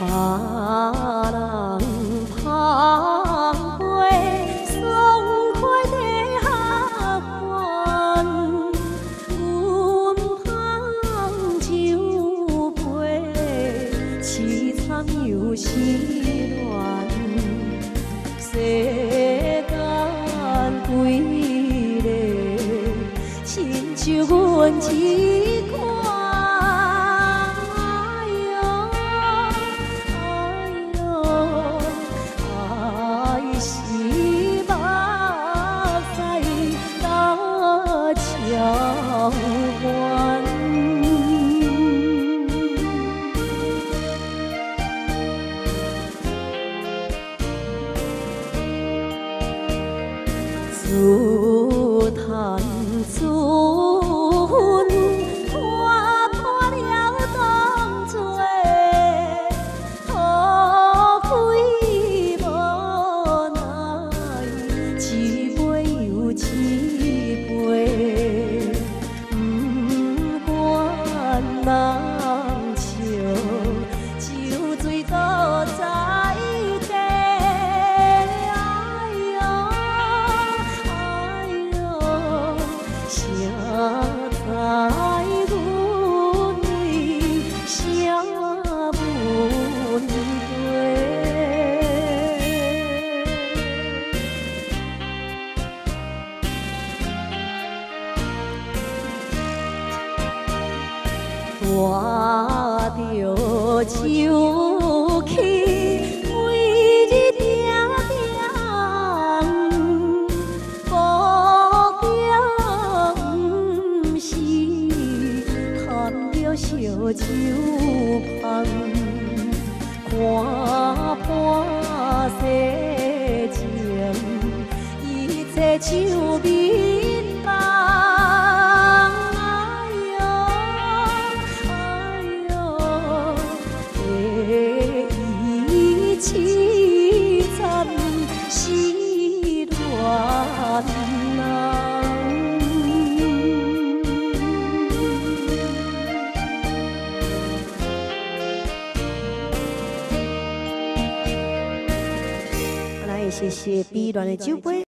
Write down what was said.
别人捧杯，爽快地合欢。阮捧酒杯，凄惨又失恋。世间几个，亲像阮一款。 遥远，自叹自恨，看破了当作，后悔无奈，一杯又一杯。 人笑，酒醉都在地。哎呦，哎呦，谁知阮为啥问题？ 带着酒气，每日定定，目标不是贪着烧酒香，看破世情，一切像面梦。 凄惨失恋人，来谢谢碧鸾的酒杯。